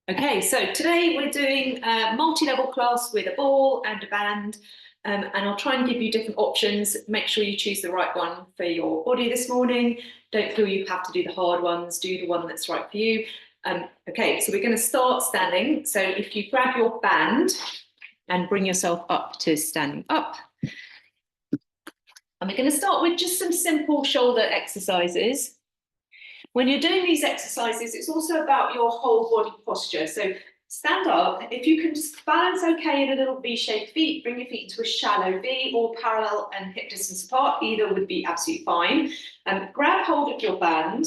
Okay, so today we're doing a multi-level class with a ball and a band, and I'll try and give you different options. Make sure you choose the right one for your body this morning. Don't feel you have to do the hard ones, do the one that's right for you. Okay, so we're going to start standing. So if you grab your band and bring yourself up to standing up. And we're going to start with just some simple shoulder exercises. When you're doing these exercises, it's also about your whole body posture. So stand up. If you can just balance okay in a little V-shaped feet, bring your feet to a shallow V or parallel and hip distance apart. Either would be absolutely fine. Grab hold of your band.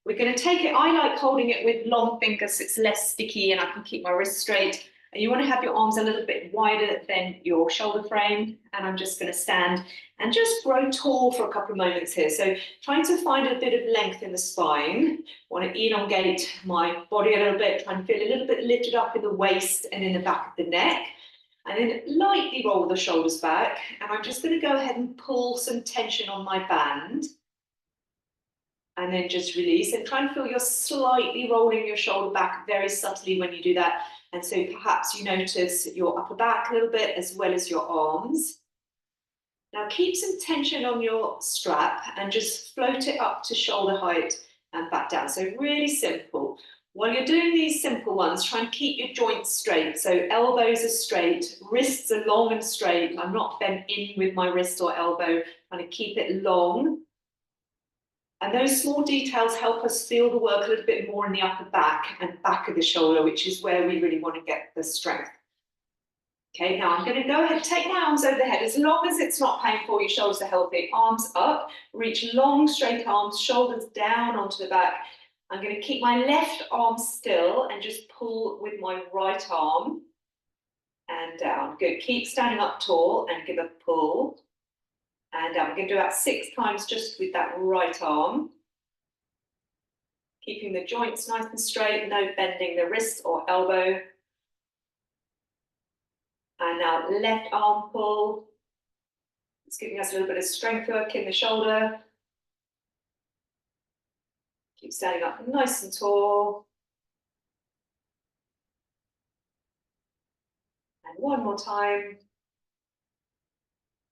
We're going to take it. I like holding it with long fingers so it's less sticky and I can keep my wrists straight. And you want to have your arms a little bit wider than your shoulder frame. And I'm just going to stand and just grow tall for a couple of moments here. So trying to find a bit of length in the spine. Want to elongate my body a little bit, try and feel a little bit lifted up in the waist and in the back of the neck. And then lightly roll the shoulders back. And I'm just going to go ahead and pull some tension on my band. And then just release and try and feel you're slightly rolling your shoulder back very subtly when you do that. And so perhaps you notice your upper back a little bit as well as your arms. Now keep some tension on your strap and just float it up to shoulder height and back down. So really simple. While you're doing these simple ones, try and keep your joints straight. So elbows are straight, wrists are long and straight. I'm not bent in with my wrist or elbow, trying to keep it long. And those small details help us feel the work a little bit more in the upper back and back of the shoulder, which is where we really want to get the strength. Okay, now I'm going to go ahead and take my arms over the head. As long as it's not painful, your shoulders are healthy. Arms up, reach long, straight arms, shoulders down onto the back. I'm going to keep my left arm still and just pull with my right arm and down. Good, keep standing up tall and give a pull. And I'm going to do that 6 times just with that right arm. Keeping the joints nice and straight, no bending the wrist or elbow. And now left arm pull. It's giving us a little bit of strength work in the shoulder. Keep standing up nice and tall. And one more time.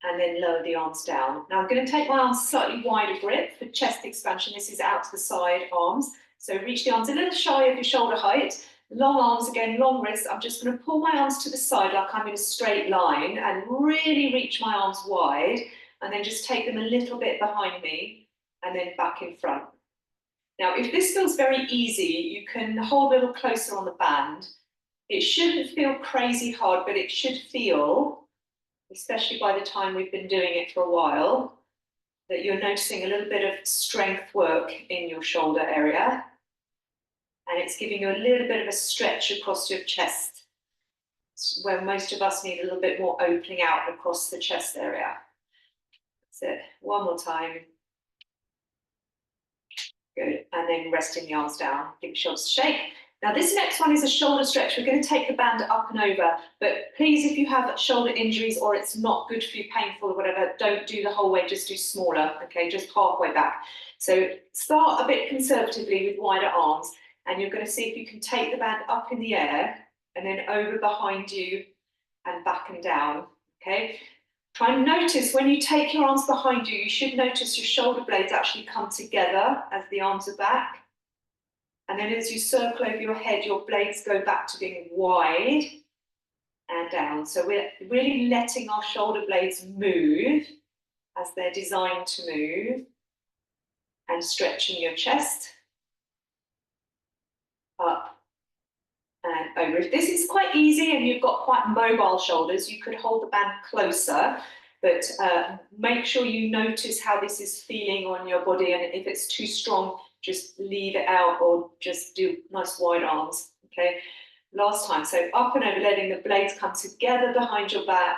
And then lower the arms down. Now I'm going to take my arms slightly wider grip for chest expansion. This is out to the side arms. So reach the arms a little shy of your shoulder height. Long arms again, long wrists. I'm just going to pull my arms to the side like I'm in a straight line and really reach my arms wide and then just take them a little bit behind me and then back in front. Now, if this feels very easy, you can hold a little closer on the band. It shouldn't feel crazy hard, but it should feel, especially by the time we've been doing it for a while, that you're noticing a little bit of strength work in your shoulder area. And it's giving you a little bit of a stretch across your chest, where most of us need a little bit more opening out across the chest area. That's it. One more time. Good. And then resting the arms down. Big shoulders shake. Now this next one is a shoulder stretch. We're going to take the band up and over, but please, if you have shoulder injuries or it's not good for you, painful or whatever, don't do the whole way, just do smaller, okay, just halfway back. So start a bit conservatively with wider arms, and you're going to see if you can take the band up in the air and then over behind you and back and down, okay? Try and notice when you take your arms behind you, you should notice your shoulder blades actually come together as the arms are back. And then as you circle over your head, your blades go back to being wide and down. So we're really letting our shoulder blades move as they're designed to move and stretching your chest up and over. If this is quite easy and you've got quite mobile shoulders, you could hold the band closer, but make sure you notice how this is feeling on your body, and if it's too strong, just leave it out or just do nice wide arms, okay? Last time, so up and over, letting the blades come together behind your back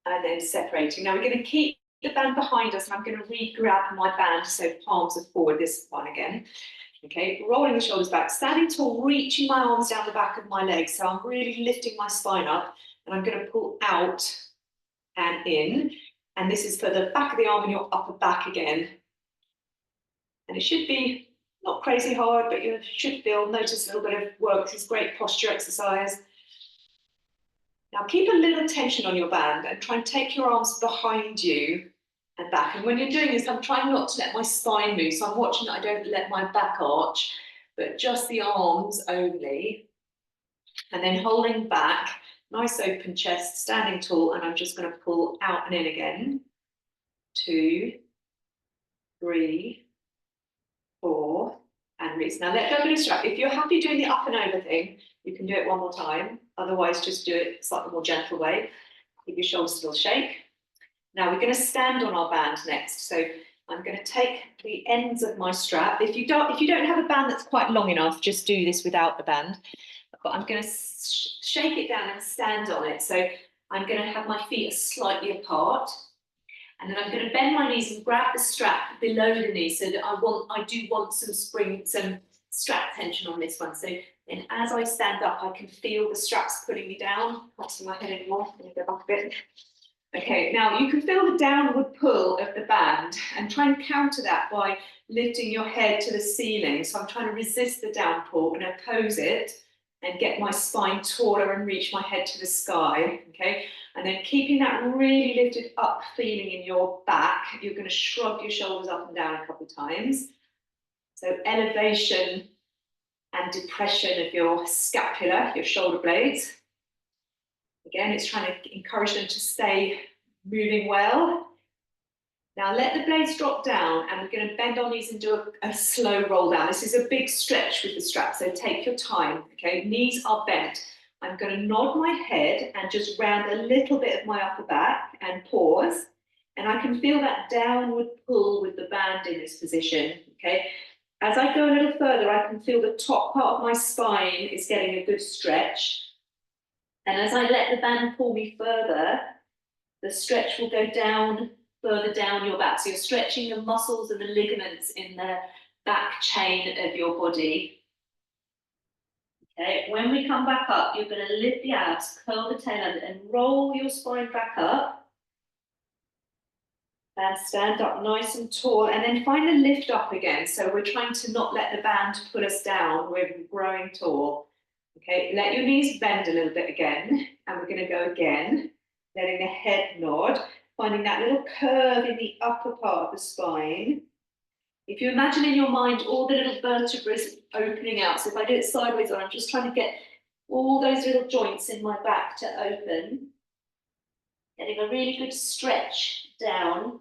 and then separating. Now we're going to keep the band behind us and I'm going to re-grab my band so palms are forward, this one again. Okay, rolling the shoulders back, standing tall, reaching my arms down the back of my legs. So I'm really lifting my spine up and I'm going to pull out and in. And this is for the back of the arm and your upper back again. And it should be Not crazy hard, but you should notice a little bit of work. This is great posture exercise. Now keep a little tension on your band and try and take your arms behind you and back. And when you're doing this, I'm trying not to let my spine move. So I'm watching that I don't let my back arch, but just the arms only. And then holding back, nice open chest, standing tall. And I'm just going to pull out and in again. 2, 3, 4, and release. Now let go of the strap. If you're happy doing the up and over thing, you can do it one more time. Otherwise, just do it slightly more gentle way. Keep your shoulders still shake. Now we're going to stand on our band next. So I'm going to take the ends of my strap. If you don't have a band that's quite long enough, just do this without the band. But I'm going to shake it down and stand on it. So I'm going to have my feet slightly apart. And then I'm going to bend my knees and grab the strap below the knee so that I do want some strap tension on this one. So then as I stand up, I can feel the straps pulling me down. Can't see my head anymore. I'm going to go back a bit. Okay, now you can feel the downward pull of the band and try and counter that by lifting your head to the ceiling. So I'm trying to resist the down pull and oppose it and get my spine taller and reach my head to the sky, okay? And then keeping that really lifted up feeling in your back, you're going to shrug your shoulders up and down a couple of times. So elevation and depression of your scapula, your shoulder blades. Again, it's trying to encourage them to stay moving well. Now let the blades drop down and we're going to bend our knees and do a slow roll down. This is a big stretch with the strap, so take your time, okay? Knees are bent. I'm going to nod my head and just round a little bit of my upper back and pause. And I can feel that downward pull with the band in this position, okay? As I go a little further, I can feel the top part of my spine is getting a good stretch. And as I let the band pull me further, the stretch will go down, further down your back. So you're stretching the muscles and the ligaments in the back chain of your body. Okay, when we come back up, you're going to lift the abs, curl the tail under, and roll your spine back up. And stand up nice and tall, and then find the lift up again. So we're trying to not let the band pull us down. We're growing tall. Okay, let your knees bend a little bit again, and we're going to go again, letting the head nod, finding that little curve in the upper part of the spine. If you imagine in your mind all the little vertebrae opening out, so if I do it sideways, or I'm just trying to get all those little joints in my back to open, getting a really good stretch down,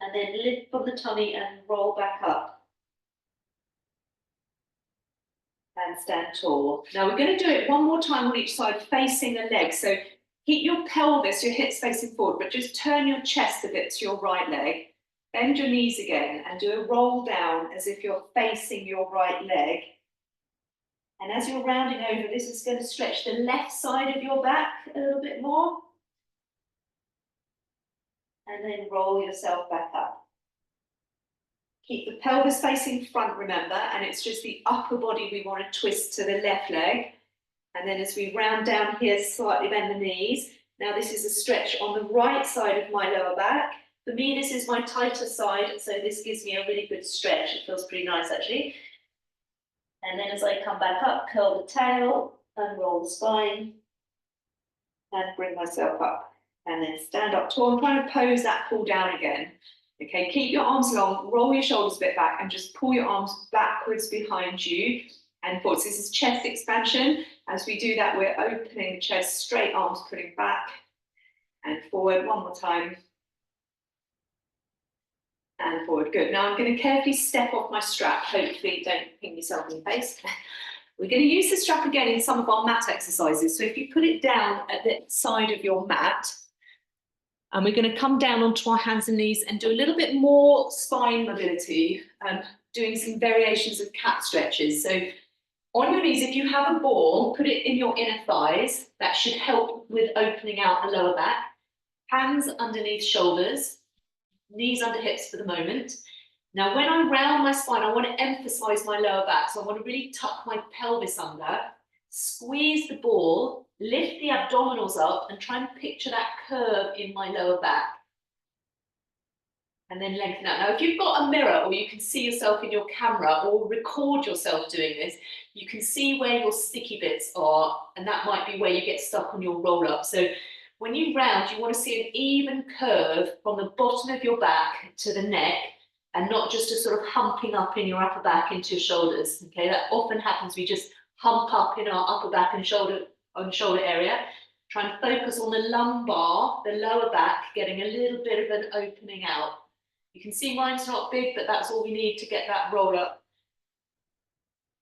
and then lift from the tummy and roll back up. And stand tall. Now we're going to do it one more time on each side, facing the leg. So keep your pelvis, your hips facing forward, but just turn your chest a bit to your right leg. Bend your knees again and do a roll down as if you're facing your right leg. And as you're rounding over, this is going to stretch the left side of your back a little bit more. And then roll yourself back up. Keep the pelvis facing front, remember, and it's just the upper body we want to twist to the left leg. And then as we round down here, slightly bend the knees. Now this is a stretch on the right side of my lower back. For me, this is my tighter side, so this gives me a really good stretch. It feels pretty nice, actually. And then as I come back up, curl the tail, unroll the spine, and bring myself up. And then stand up tall. I'm trying to pose that pull down again. Okay, keep your arms long, roll your shoulders a bit back, and just pull your arms backwards behind you and forwards. This is chest expansion. As we do that, we're opening the chest, straight arms pulling back and forward. One more time. And forward. Good. Now I'm going to carefully step off my strap. Hopefully don't ping yourself in the face. We're going to use the strap again in some of our mat exercises. So if you put it down at the side of your mat, and we're going to come down onto our hands and knees and do a little bit more spine mobility, doing some variations of cat stretches. So on your knees, if you have a ball, put it in your inner thighs. That should help with opening out the lower back. Hands underneath shoulders, knees under hips for the moment. Now, when I round my spine, I want to emphasize my lower back. So I want to really tuck my pelvis under, squeeze the ball, lift the abdominals up, and try and picture that curve in my lower back. And then lengthen out. Now, if you've got a mirror or you can see yourself in your camera or record yourself doing this, you can see where your sticky bits are, and that might be where you get stuck on your roll up. So when you round, you want to see an even curve from the bottom of your back to the neck, and not just a sort of humping up in your upper back into your shoulders. Okay, that often happens. We just hump up in our upper back and shoulder area. Try and focus on the lumbar, the lower back, getting a little bit of an opening out. You can see mine's not big, but that's all we need to get that roll up.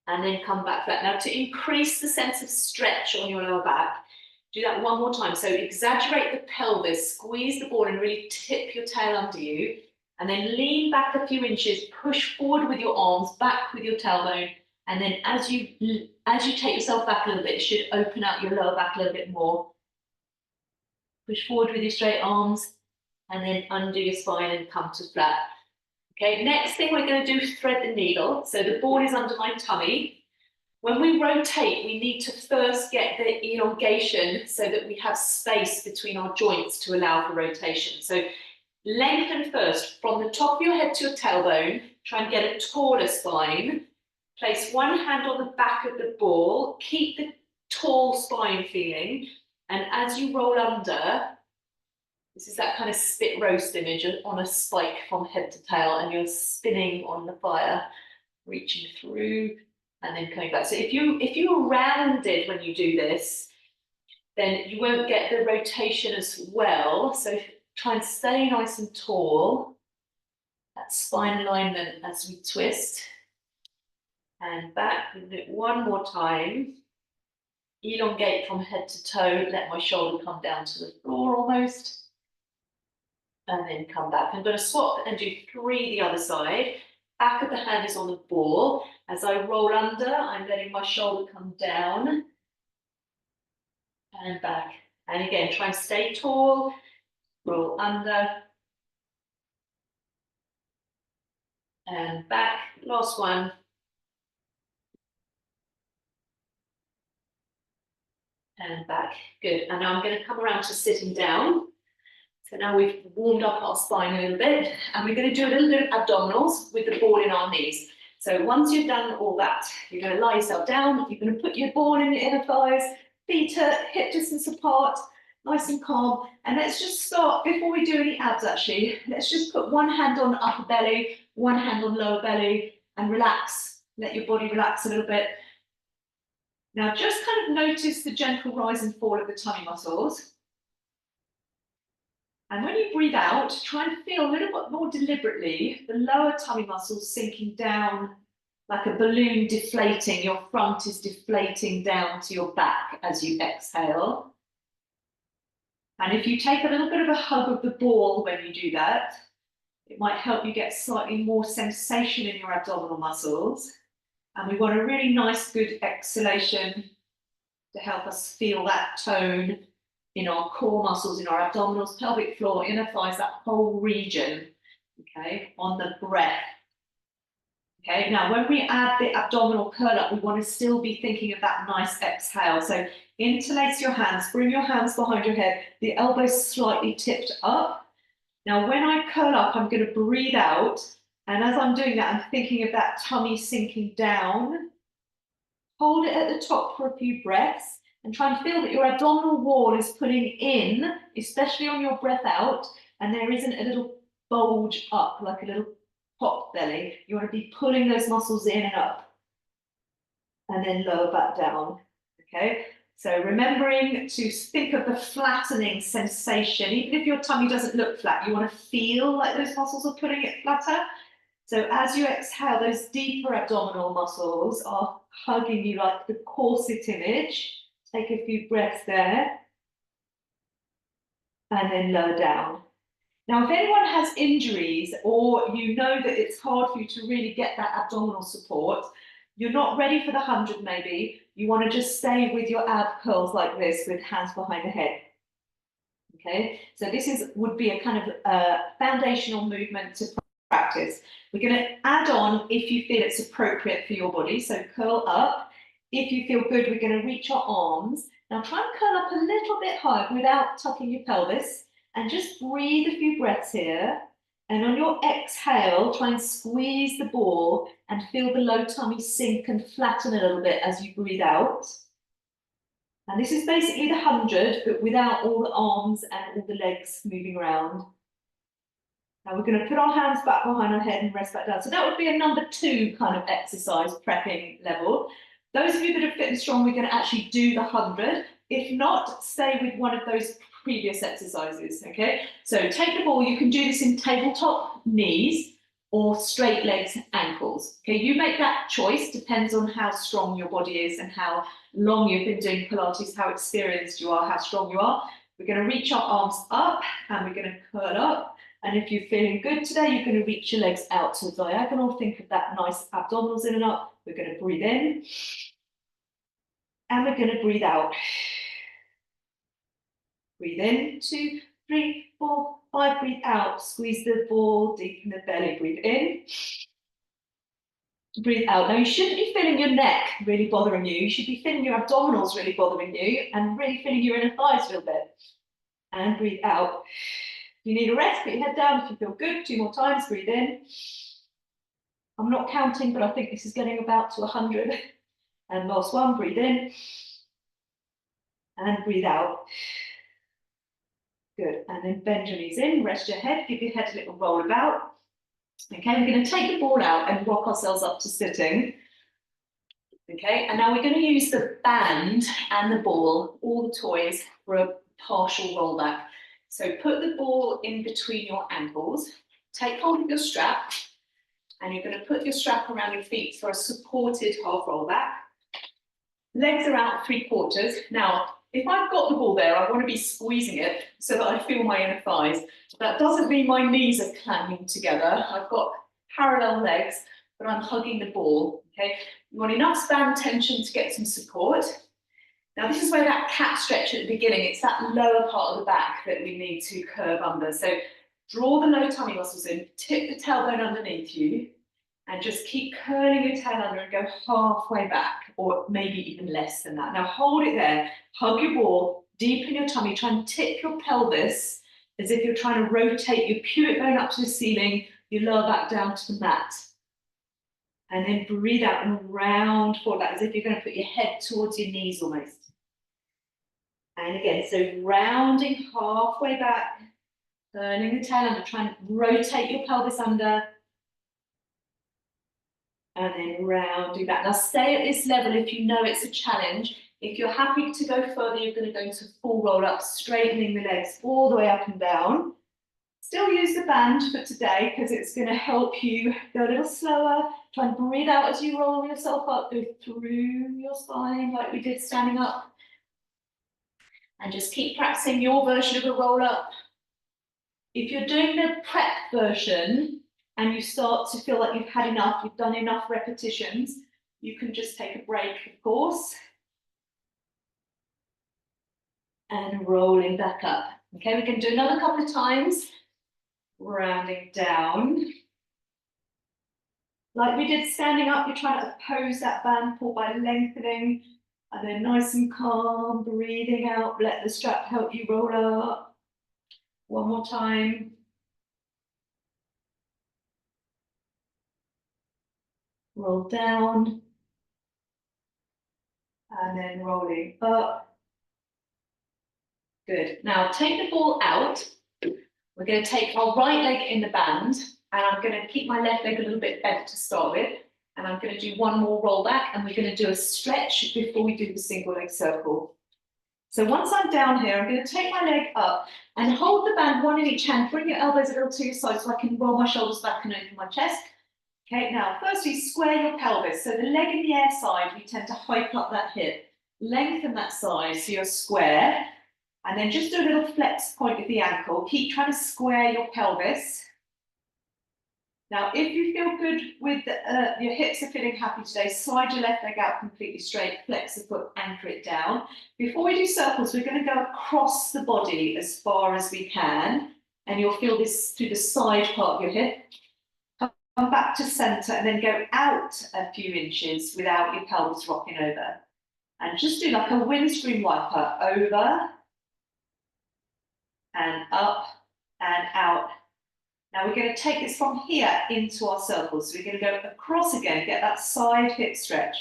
And then come back flat. Now, to increase the sense of stretch on your lower back, do that one more time. So exaggerate the pelvis, squeeze the ball and really tip your tail under you. And then lean back a few inches, push forward with your arms, back with your tailbone. And then as you take yourself back a little bit, it should open out your lower back a little bit more. Push forward with your straight arms. And then undo your spine and come to flat. Okay, next thing we're going to do is thread the needle. So the ball is under my tummy. When we rotate, we need to first get the elongation so that we have space between our joints to allow for rotation. So lengthen first from the top of your head to your tailbone. Try and get a taller spine. Place one hand on the back of the ball. Keep the tall spine feeling. And as you roll under, this is that kind of spit roast image on a spike from head to tail, and you're spinning on the fire, reaching through and then coming back. So if you're rounded when you do this, then you won't get the rotation as well. So try and stay nice and tall. That spine alignment as we twist. And back, we'll do it one more time. Elongate from head to toe, let my shoulder come down to the floor almost. And then come back. I'm going to swap and do 3 the other side. Back of the hand is on the ball. As I roll under, I'm letting my shoulder come down and back. And again, try and stay tall. Roll under and back. Last one. And back. Good. And now I'm going to come around to sitting down. So now we've warmed up our spine a little bit, and we're going to do a little bit of abdominals with the ball in our knees. So once you've done all that, you're going to lie yourself down. You're going to put your ball in your inner thighs, feet at hip distance apart, nice and calm. And let's just start, before we do any abs actually, let's just put one hand on upper belly, one hand on lower belly, and relax. Let your body relax a little bit. Now just kind of notice the gentle rise and fall of the tummy muscles. And when you breathe out, try and feel a little bit more deliberately the lower tummy muscles sinking down like a balloon deflating. Your front is deflating down to your back as you exhale. And if you take a little bit of a hug of the ball when you do that, it might help you get slightly more sensation in your abdominal muscles. And we want a really nice, good exhalation to help us feel that tone in our core muscles, in our abdominals, pelvic floor, inner thighs, that whole region, okay, on the breath. Okay, now when we add the abdominal curl up, we want to still be thinking of that nice exhale. So interlace your hands, bring your hands behind your head, the elbows slightly tipped up. Now when I curl up, I'm going to breathe out. And as I'm doing that, I'm thinking of that tummy sinking down. Hold it at the top for a few breaths. And try and feel that your abdominal wall is pulling in, especially on your breath out, and there isn't a little bulge up, like a little pot belly. You want to be pulling those muscles in and up, and then lower back down, okay? So remembering to think of the flattening sensation. Even if your tummy doesn't look flat, you want to feel like those muscles are pulling it flatter. So as you exhale, those deeper abdominal muscles are hugging you like the corset image. Take a few breaths there. And then lower down. Now, if anyone has injuries or you know that it's hard for you to really get that abdominal support, you're not ready for the 100 maybe, you want to just stay with your ab curls like this with hands behind the head. Okay, so this would be a kind of foundational movement to practice. We're going to add on if you feel it's appropriate for your body. So curl up. If you feel good, we're going to reach our arms. Now try and curl up a little bit higher without tucking your pelvis, and just breathe a few breaths here. And on your exhale, try and squeeze the ball and feel the low tummy sink and flatten a little bit as you breathe out. And this is basically the 100, but without all the arms and all the legs moving around. Now we're going to put our hands back behind our head and rest back down. So that would be a number 2 kind of exercise prepping level. Those of you that are fit and strong, we're going to actually do the 100. If not, stay with one of those previous exercises, okay? So take the ball, you can do this in tabletop knees or straight legs, ankles. Okay, you make that choice, depends on how strong your body is and how long you've been doing Pilates, how experienced you are, how strong you are. We're going to reach our arms up and we're going to curl up. And if you're feeling good today, you're going to reach your legs out to a diagonal. Think of that nice abdominals in and up. We're going to breathe in. And we're going to breathe out. Breathe in, 2, 3, 4, 5. Breathe out. Squeeze the ball deep in the belly. Breathe in. Breathe out. Now you shouldn't be feeling your neck really bothering you. You should be feeling your abdominals really bothering you and really feeling your inner thighs a little bit. And breathe out. If you need a rest, put your head down. If you feel good, 2 more times. Breathe in. I'm not counting, but I think this is getting about to 100. And last one, breathe in. And breathe out. Good. And then bend your knees in, rest your head, give your head a little roll about. Okay, we're going to take the ball out and rock ourselves up to sitting. Okay, and now we're going to use the band and the ball, all the toys, for a partial rollback. So put the ball in between your ankles, take hold of your strap, and you're going to put your strap around your feet for a supported half rollback. Legs are out 3/4. Now, if I've got the ball there, I want to be squeezing it so that I feel my inner thighs. That doesn't mean my knees are clanging together. I've got parallel legs, but I'm hugging the ball, okay? You want enough span tension to get some support. Now, this is where that cat stretch at the beginning, it's that lower part of the back that we need to curve under. So draw the low tummy muscles in, tip the tailbone underneath you, and just keep curling your tail under and go halfway back, or maybe even less than that. Now hold it there, hug your ball, deepen your tummy, try and tip your pelvis as if you're trying to rotate your pubic bone up to the ceiling, your lower back down to the mat. And then breathe out and round forward, like as if you're going to put your head towards your knees almost. And again, so rounding halfway back, turning the tail under, try and rotate your pelvis under. And then rounding back. Now stay at this level if you know it's a challenge. If you're happy to go further, you're going to go into full roll up, straightening the legs all the way up and down. Still use the band for today because it's going to help you go a little slower. Try and breathe out as you roll yourself up, go through your spine like we did standing up. And just keep practicing your version of a roll up. If you're doing the prep version, and you start to feel like you've had enough, you've done enough repetitions, you can just take a break, of course. And rolling back up. Okay, we can do another couple of times. Rounding down. Like we did standing up, you're trying to oppose that band pull by lengthening. And then nice and calm, breathing out, let the strap help you roll up. One more time. Roll down, and then rolling up. Good. Now take the ball out. We're going to take our right leg in the band, and I'm going to keep my left leg a little bit bent to start with. And I'm going to do one more roll back, and we're going to do a stretch before we do the single leg circle. So once I'm down here, I'm going to take my leg up and hold the band, one in each hand. Bring your elbows a little to your side so I can roll my shoulders back and open my chest. Okay, now firstly, square your pelvis. So the leg in the air side, we tend to hike up that hip. Lengthen that side so you're square. And then just do a little flex point with the ankle. Keep trying to square your pelvis. Now, if you feel good with your hips are feeling happy today, slide your left leg out completely straight, flex the foot, anchor it down. Before we do circles, we're going to go across the body as far as we can. And you'll feel this through the side part of your hip. Come back to center and then go out a few inches without your pelvis rocking over. And just do like a windscreen wiper, over and up and out Now we're going to take this from here into our circles. So we're going to go across again, get that side hip stretch.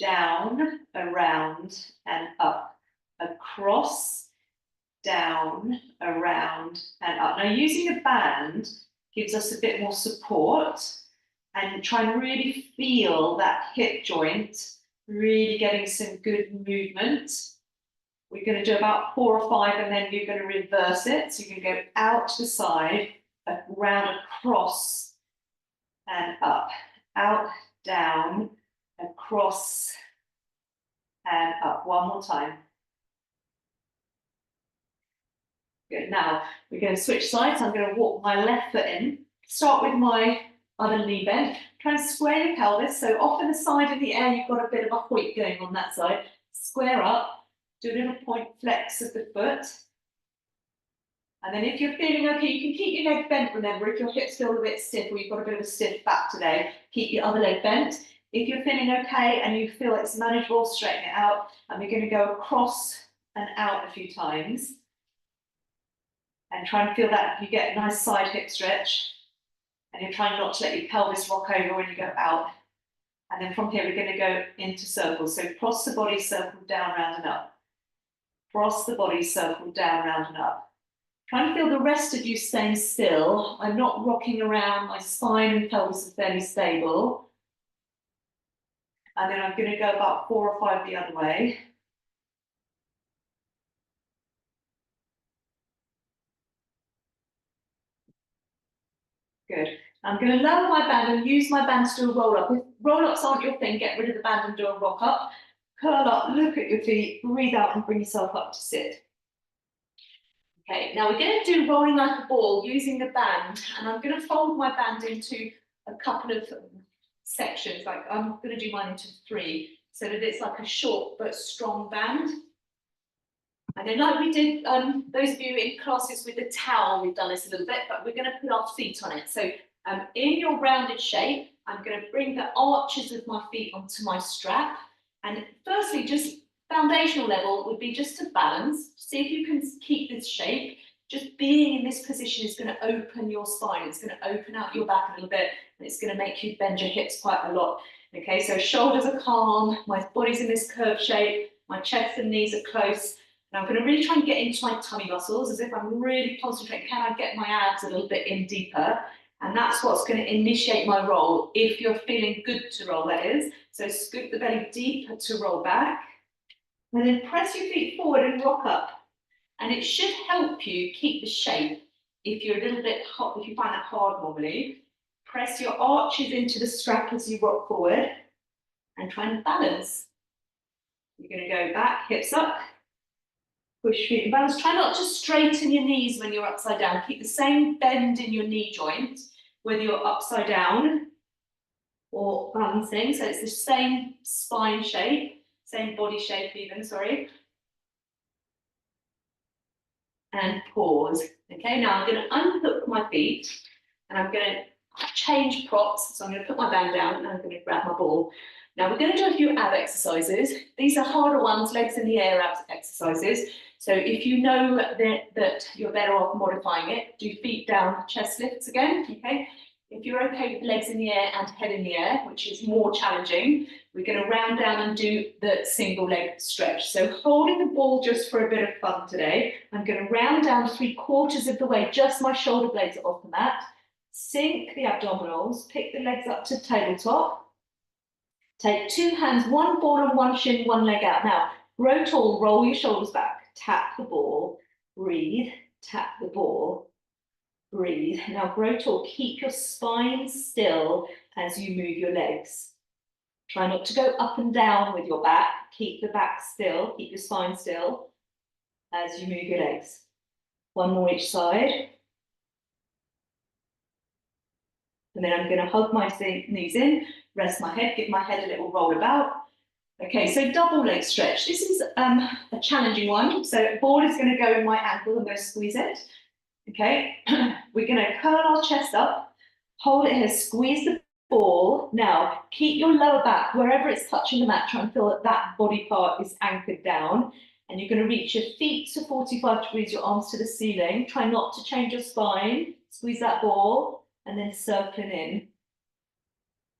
Down, around, and up. Across, down, around, and up. Now using a band gives us a bit more support, and try and really feel that hip joint, really getting some good movement. We're going to do about 4 or 5, and then you're going to reverse it. So you're going to go out to the side, around, across, and up. Out, down, across, and up. One more time. Good. Now we're going to switch sides. I'm going to walk my left foot in. Start with my other knee bend. Try and square your pelvis. So off in the side of the air, you've got a bit of a hoik going on that side. Square up. Do a little point flex of the foot. And then if you're feeling okay, you can keep your leg bent, remember, if your hips feel a bit stiff or you've got a bit of a stiff back today, keep your other leg bent. If you're feeling okay and you feel it's manageable, straighten it out. And we're going to go across and out a few times. And try and feel that you get a nice side hip stretch. And you're trying not to let your pelvis rock over when you go out. And then from here, we're going to go into circles. So cross the body, circle down, round and up. Cross the body, circle down, round and up. Try and feel the rest of you staying still. I'm not rocking around. My spine and pelvis are fairly stable. And then I'm going to go about 4 or 5 the other way. Good. I'm going to lower my band and use my band to do a roll up. If roll ups aren't your thing, get rid of the band and do a rock up. Curl up, look at your feet, breathe out and bring yourself up to sit. Okay, now we're going to do rolling like a ball using the band, and I'm going to fold my band into a couple of sections. Like I'm going to do mine into 3, so that it's like a short but strong band. And then like we did, those of you in classes with the towel, we've done this a little bit, but we're going to put our feet on it. So in your rounded shape, I'm going to bring the arches of my feet onto my strap. And firstly, just foundational level would be just to balance. See if you can keep this shape. Just being in this position is going to open your spine. It's going to open out your back a little bit, and it's going to make you bend your hips quite a lot. Okay, so shoulders are calm, my body's in this curved shape, my chest and knees are close. Now I'm going to really try and get into my tummy muscles as if I'm really concentrating. Can I get my abs a little bit in deeper? And that's what's going to initiate my roll. If you're feeling good to roll, that is. So scoop the belly deeper to roll back. And then press your feet forward and rock up. And it should help you keep the shape. If you're a little bit hot, if you find that hard normally, press your arches into the strap as you rock forward and try and balance. You're going to go back, hips up. Push feet and balance. Try not to straighten your knees when you're upside down. Keep the same bend in your knee joint, whether you're upside down or balancing. So it's the same spine shape, same body shape even, sorry. And pause. Okay, now I'm going to unhook my feet and I'm going to change props. So I'm going to put my band down and I'm going to grab my ball. Now we're going to do a few ab exercises. These are harder ones, legs in the air ab exercises. So if you know that you're better off modifying it, do feet down, chest lifts again, okay? If you're okay with legs in the air and head in the air, which is more challenging, we're going to round down and do the single leg stretch. So holding the ball just for a bit of fun today, I'm going to round down 3/4 of the way, just my shoulder blades are off the mat. Sink the abdominals, pick the legs up to tabletop. Take 2 hands, 1 ball and 1 shin, 1 leg out. Now, grow tall, roll your shoulders back, tap the ball, breathe, tap the ball, breathe. Now, grow tall, keep your spine still as you move your legs. Try not to go up and down with your back. Keep the back still, keep your spine still as you move your legs. 1 more each side. And then I'm going to hug my knees in, rest my head, give my head a little roll about. Okay, so double leg stretch. This is a challenging one. So ball is going to go in my ankle. I'm going to squeeze it. Okay, we're going to curl our chest up, hold it here, squeeze the ball. Now, keep your lower back, wherever it's touching the mat, try and feel that that body part is anchored down. And you're going to reach your feet to 45 degrees, your arms to the ceiling. Try not to change your spine. Squeeze that ball and then circling in.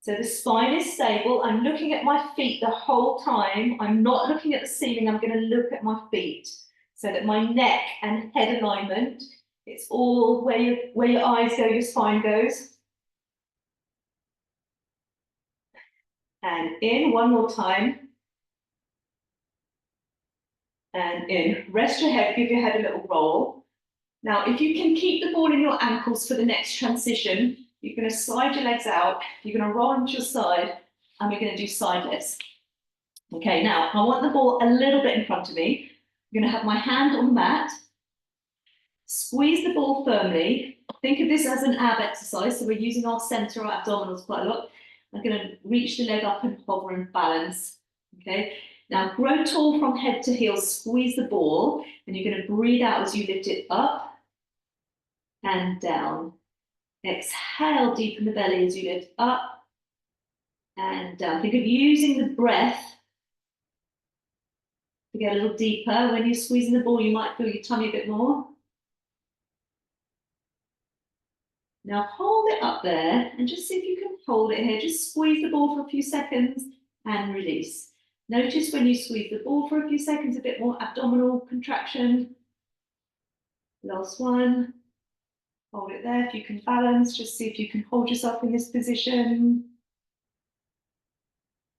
So the spine is stable. I'm looking at my feet the whole time. I'm not looking at the ceiling. I'm going to look at my feet so that my neck and head alignment, it's all where your eyes go, your spine goes. And in, one more time. And in, rest your head, give your head a little roll. Now, if you can keep the ball in your ankles for the next transition, you're going to slide your legs out, you're going to roll onto your side, and we're going to do side lifts. Okay, now, I want the ball a little bit in front of me. I'm going to have my hand on the mat, squeeze the ball firmly. Think of this as an ab exercise, so we're using our center, our abdominals quite a lot. I'm going to reach the leg up and hover and balance, okay? Now, grow tall from head to heel, squeeze the ball, and you're going to breathe out as you lift it up and down. Exhale, deepen the belly as you lift up and down. Think of using the breath to get a little deeper. When you're squeezing the ball, you might feel your tummy a bit more. Now hold it up there and just see if you can hold it here. Just squeeze the ball for a few seconds and release. Notice when you squeeze the ball for a few seconds, a bit more abdominal contraction. Last one. Hold it there. If you can balance, just see if you can hold yourself in this position.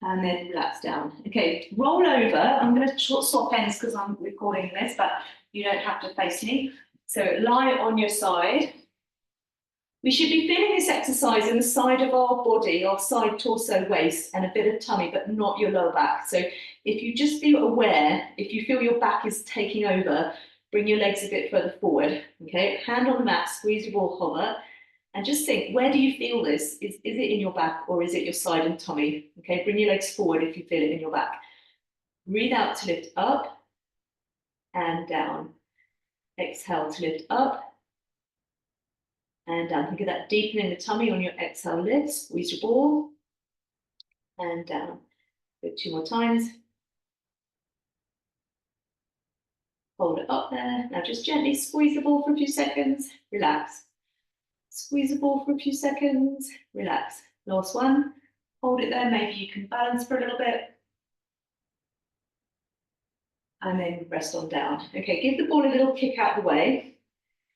And then relax down. Okay, roll over. I'm going to swap ends because I'm recording this, but you don't have to face me. So lie on your side. We should be feeling this exercise in the side of our body, our side, torso, waist, and a bit of tummy, but not your lower back. So if you just be aware, if you feel your back is taking over, bring your legs a bit further forward. Okay, hand on the mat, squeeze your ball, hover. And just think, where do you feel this? Is it in your back or is it your side and tummy? Okay, bring your legs forward if you feel it in your back. Breathe out to lift up and down. Exhale to lift up and down. Think of that deepening the tummy on your exhale lift. Squeeze your ball and down. Do it 2 more times. Hold it up there. Now just gently squeeze the ball for a few seconds. Relax. Squeeze the ball for a few seconds, relax. Last one, hold it there, maybe you can balance for a little bit. And then rest on down. Okay, give the ball a little kick out of the way.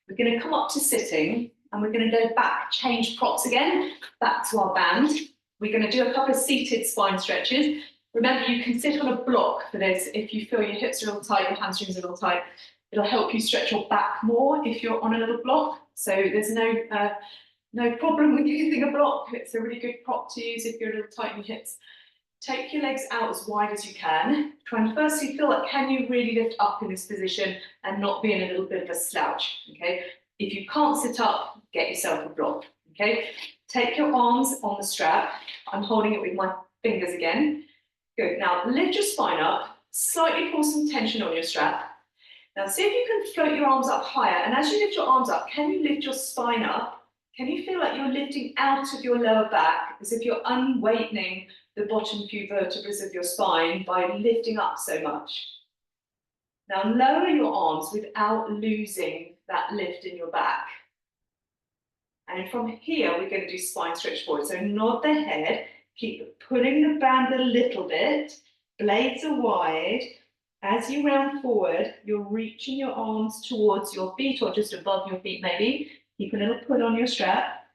We're going to come up to sitting and we're going to go back, change props again, back to our band. We're going to do a couple of seated spine stretches. Remember, you can sit on a block for this if you feel your hips are a little tight, your hamstrings are a little tight. It'll help you stretch your back more if you're on a little block. So there's no problem with using a block. It's a really good prop to use if you're a little tight in your hips. Take your legs out as wide as you can. Try and firstly feel like, can you really lift up in this position and not be in a little bit of a slouch, okay? If you can't sit up, get yourself a block, okay? Take your arms on the strap. I'm holding it with my fingers again. Good, now lift your spine up, slightly pull some tension on your strap. Now see if you can float your arms up higher, and as you lift your arms up, can you lift your spine up? Can you feel like you're lifting out of your lower back, as if you're unweightening the bottom few vertebrae of your spine by lifting up so much? Now lower your arms without losing that lift in your back. And from here, we're going to do spine stretch forward. So nod the head, keep pulling the band a little bit, blades are wide. As you round forward, you're reaching your arms towards your feet or just above your feet maybe. Keep a little pull on your strap.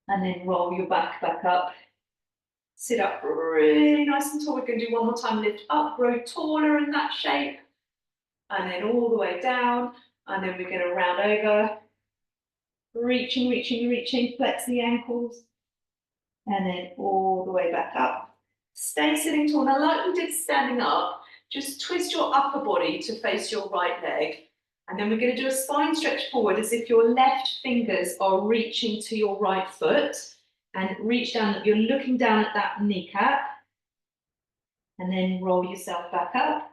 And then roll your back up. Sit up really nice and tall. We're going to do one more time. Lift up, grow taller in that shape. And then all the way down. And then we're going to round over. Reaching, reaching, reaching. Flex the ankles. And then all the way back up. Stay sitting tall. Now, like we did standing up, just twist your upper body to face your right leg. And then we're going to do a spine stretch forward as if your left fingers are reaching to your right foot. And reach down, you're looking down at that kneecap. And then roll yourself back up.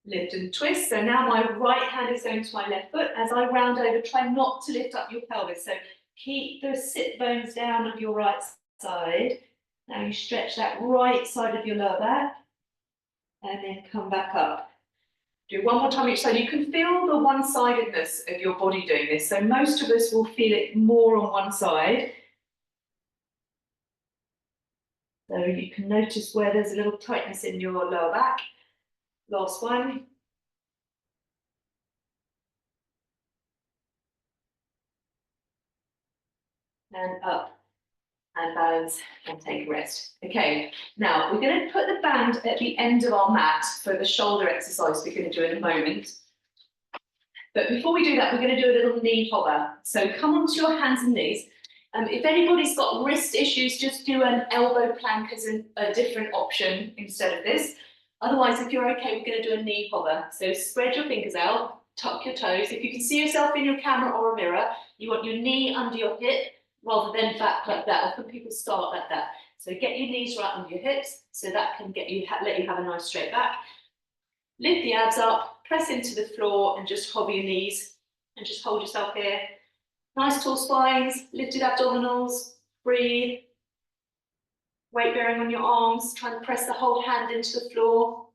Lift and twist. So now my right hand is going to my left foot. As I round over, try not to lift up your pelvis. So keep the sit bones down of your right side. Now you stretch that right side of your lower back. And then come back up. Do one more time each side. You can feel the one-sidedness of your body doing this. So most of us will feel it more on one side. So you can notice where there's a little tightness in your lower back. Last one. And up and balance and take a rest. Okay, now we're going to put the band at the end of our mat for the shoulder exercise we're going to do in a moment. But before we do that, we're going to do a little knee hover. So come onto your hands and knees. If anybody's got wrist issues, just do an elbow plank as a different option instead of this. Otherwise, if you're okay, we're going to do a knee hover. So spread your fingers out, tuck your toes. If you can see yourself in your camera or a mirror, you want your knee under your hip rather than back like that. Often people start like that. So get your knees right under your hips so that can get you, let you have a nice straight back. Lift the abs up, press into the floor and just hover your knees and just hold yourself here. Nice tall spines, lifted abdominals, breathe. Weight bearing on your arms, trying to press the whole hand into the floor.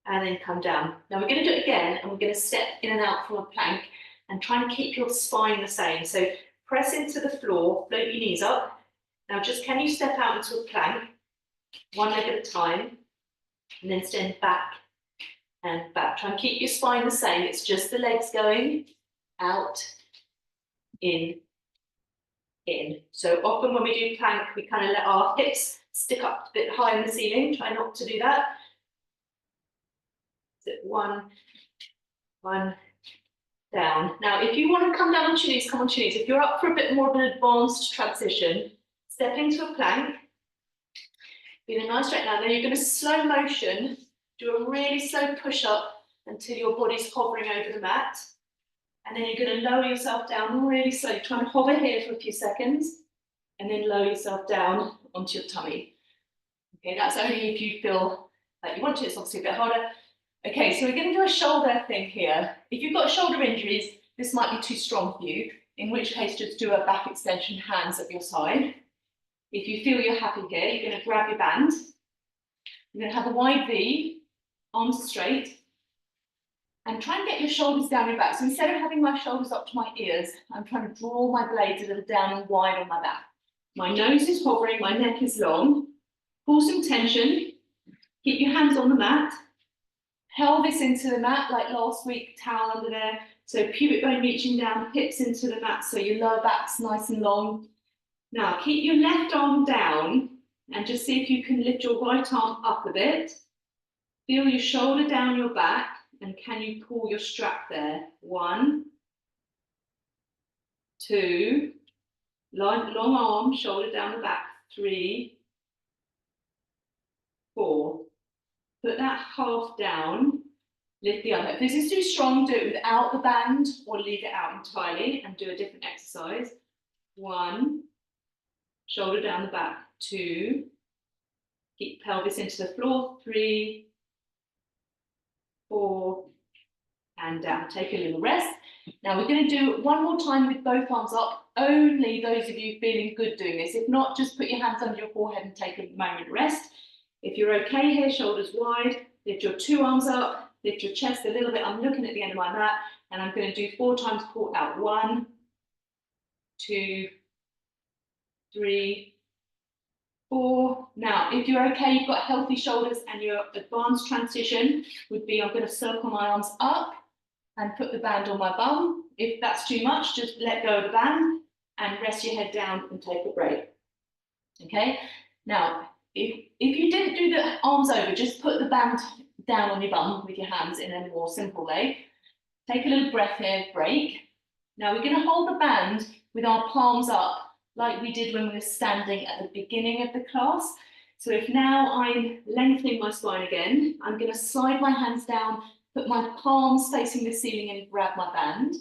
And then come down. Now we're going to do it again and we're going to step in and out from a plank and try and keep your spine the same. So press into the floor, float your knees up. Now just can you step out into a plank, one leg at a time, and then stand back and back. Try and keep your spine the same. It's just the legs going out, in. So often when we do plank, we kind of let our hips stick up a bit high in the ceiling. Try not to do that. So one, down. Now, if you want to come down on your knees, come on your knees. If you're up for a bit more of an advanced transition, step into a plank. Be in a nice straight line. Then you're going to slow motion, do a really slow push up until your body's hovering over the mat. And then you're going to lower yourself down really slowly. Try and hover here for a few seconds and then lower yourself down onto your tummy. Okay, that's only if you feel like you want to. It's obviously a bit harder. Okay, so we're going to do a shoulder thing here. If you've got shoulder injuries, this might be too strong for you, in which case just do a back extension, hands at your side. If you feel you're happy here, you're going to grab your band. You're going to have a wide V, arms straight, and try and get your shoulders down your back. So instead of having my shoulders up to my ears, I'm trying to draw my blades a little down and wide on my back. My nose is hovering, my neck is long. Pull some tension. Keep your hands on the mat. Pelvis into the mat, like last week, towel under there. So pubic bone reaching down, hips into the mat, so your lower back's nice and long. Now, keep your left arm down and just see if you can lift your right arm up a bit. Feel your shoulder down your back, and can you pull your strap there? 1, 2, long arm, shoulder down the back. 3, 4. Put that half down, lift the other. If this is too strong, do it without the band or leave it out entirely and do a different exercise. 1, shoulder down the back. 2, keep pelvis into the floor. 3, 4, and down. Take a little rest. Now we're going to do one more time with both arms up. Only those of you feeling good doing this. If not, just put your hands under your forehead and take a moment to rest. If you're okay here, shoulders wide, lift your 2 arms up, lift your chest a little bit. I'm looking at the end of my mat and I'm going to do 4 times pull out. 1, 2, 3, 4. Now, if you're okay, you've got healthy shoulders and your advanced transition would be I'm going to circle my arms up and put the band on my bum. If that's too much, just let go of the band and rest your head down and take a break. Okay, now, if you didn't do the arms over, just put the band down on your bum with your hands in a more simple way. Take a little breath here, break. Now we're going to hold the band with our palms up like we did when we were standing at the beginning of the class. So if now I'm lengthening my spine again, I'm going to slide my hands down, put my palms facing the ceiling and grab my band.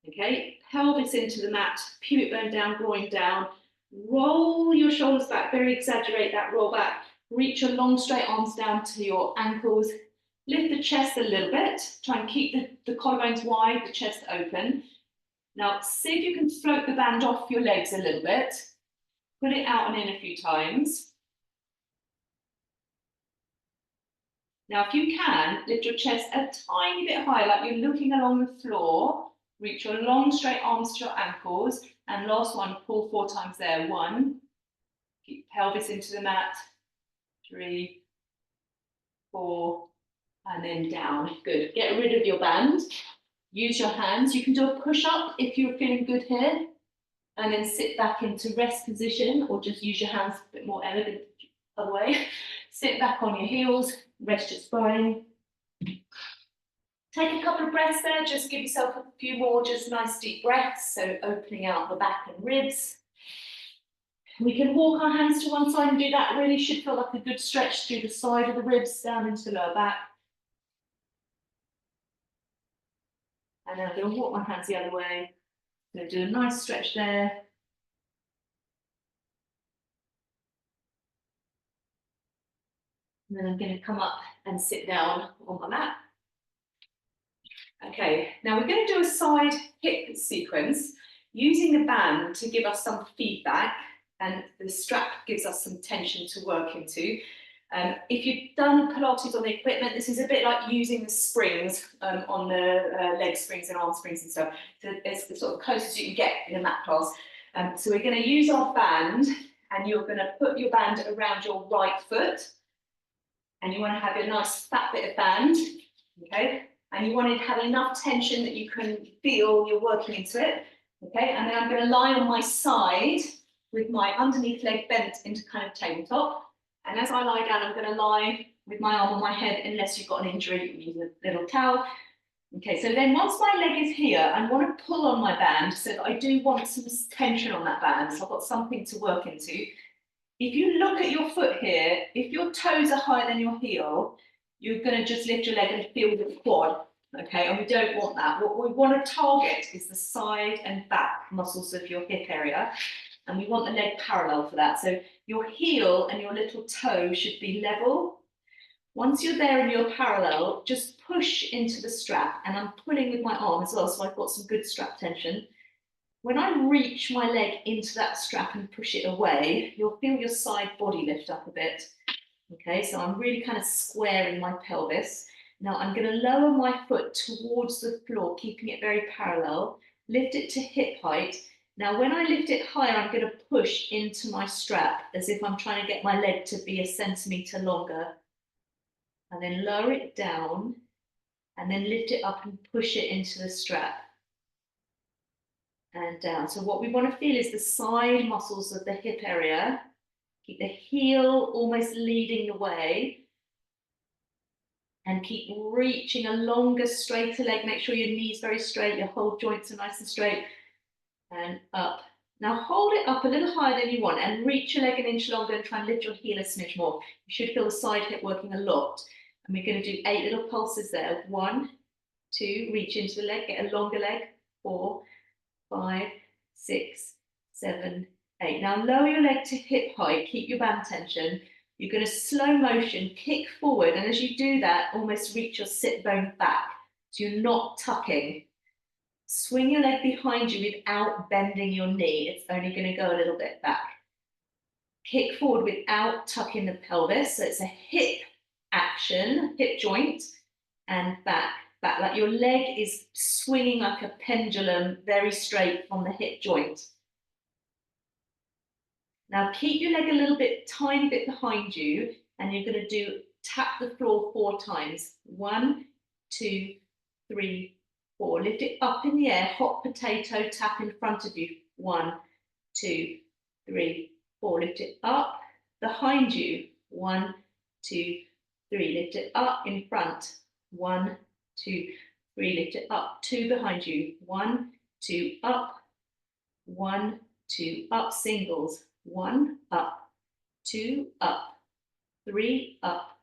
Okay, pelvis into the mat, pubic bone down, groin down. Roll your shoulders back, very exaggerate that roll back. Reach your long straight arms down to your ankles. Lift the chest a little bit. Try and keep the collarbones wide, the chest open. Now see if you can float the band off your legs a little bit. Put it out and in a few times. Now, if you can, lift your chest a tiny bit higher, like you're looking along the floor. Reach your long, straight arms to your ankles. And last one, pull 4 times there. 1, keep pelvis into the mat. 3, 4, and then down. Good. Get rid of your band. Use your hands. You can do a push-up if you're feeling good here. And then sit back into rest position, or just use your hands a bit more elegant other way. Sit back on your heels, rest your spine. Take a couple of breaths there, just give yourself a few more, just nice deep breaths, so opening out the back and ribs. We can walk our hands to one side and do that. Really should feel like a good stretch through the side of the ribs, down into the lower back. And then I'm going to walk my hands the other way. I'm going to do a nice stretch there. And then I'm going to come up and sit down on my mat. Okay, now we're going to do a side hip sequence using the band to give us some feedback, and the strap gives us some tension to work into. If you've done Pilates on the equipment, this is a bit like using the springs on the leg springs and arm springs and stuff. So it's the sort of closest you can get in a mat class. So we're going to use our band, and you're going to put your band around your right foot, and you want to have a nice fat bit of band, okay? And you want to have enough tension that you can feel you're working into it, okay? And then I'm going to lie on my side with my underneath leg bent into kind of tabletop. And as I lie down, I'm going to lie with my arm on my head, unless you've got an injury, you can use a little towel. Okay, so then once my leg is here, I want to pull on my band, so that I do want some tension on that band, so I've got something to work into. If you look at your foot here, if your toes are higher than your heel, you're going to just lift your leg and feel the quad, okay? And we don't want that. What we want to target is the side and back muscles of your hip area, and we want the leg parallel for that. So your heel and your little toe should be level. Once you're there and you're parallel, just push into the strap, and I'm pulling with my arm as well, so I've got some good strap tension. When I reach my leg into that strap and push it away, you'll feel your side body lift up a bit. Okay, so I'm really kind of squaring my pelvis. Now I'm going to lower my foot towards the floor, keeping it very parallel, lift it to hip height. Now when I lift it higher, I'm going to push into my strap as if I'm trying to get my leg to be 1 centimetre longer. And then lower it down, and then lift it up and push it into the strap. And down. So what we want to feel is the side muscles of the hip area. Keep the heel almost leading the way. And keep reaching a longer, straighter leg. Make sure your knees very straight, your whole joints are nice and straight. And up. Now hold it up a little higher than you want, and reach your leg 1 inch longer, and try and lift your heel a smidge more. You should feel the side hip working a lot. And we're going to do 8 little pulses there. 1, 2, reach into the leg, get a longer leg. 4, 5, 6, 7, 8. Now lower your leg to hip height, keep your band tension. You're going to slow motion, kick forward, and as you do that, almost reach your sit bone back. So you're not tucking. Swing your leg behind you without bending your knee. It's only going to go a little bit back. Kick forward without tucking the pelvis. So it's a hip action, hip joint, and back. Back, like your leg is swinging like a pendulum, very straight on the hip joint. Now keep your leg a little bit, tiny bit behind you, and you're going to do tap the floor 4 times. 1, 2, 3, 4. Lift it up in the air, hot potato, tap in front of you. 1, 2, 3, 4. Lift it up behind you. 1, 2, 3. Lift it up in front. 1, 2, 3. Lift it up. 2 behind you. 1, 2, up. 1, 2, up. Singles. 1, up. 2, up. 3, up.